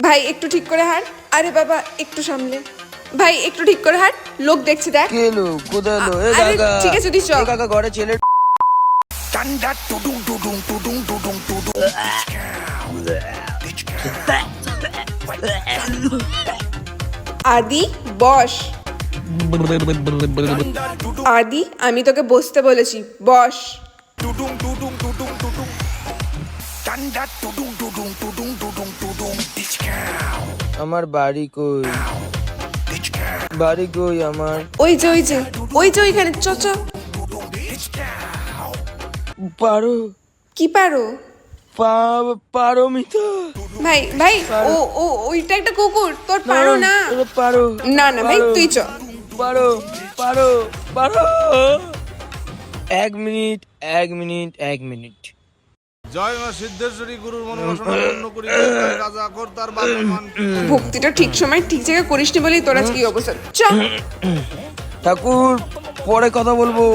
ভাই একটু ঠিক করে হাঁট। আরে বাবা একটু সামলে। ভাই একটু ঠিক করে হাঁট, লোক দেখছে দেখ। কে এলো? কোথায় এলো? এ আরে কাকা, ঠিক আছে তুই চ। এ কাকা ঘরে ছেলে। আদি বস। আদি আমি তোকে বসতে বলেছি, বস। আমার বাড়ি কই? বাড়ি কই আমার? ওই যে ওই যে ওই যে ওইখানে, চ চ। পারো, কি পারো? পারো মিতা? ভাই ভাই ও ও ওইটা একটা কুকুর, তোর পারো না। পারো না না ভাই তুই চ। পারো পারো পারো। 1 মিনিট 1 মিনিট 1 মিনিট। জয় মা সিদ্ধেশ্বরী গুরুর মনোবাসনা পূর্ণ করি রাজা কর তার বাগবান। ভক্তিটা ঠিক সময় ঠিক জায়গায় করিসনি বলেই তোর আজকে এই অবস্থা। চ। ঠাকুর পরে কথা বলবো।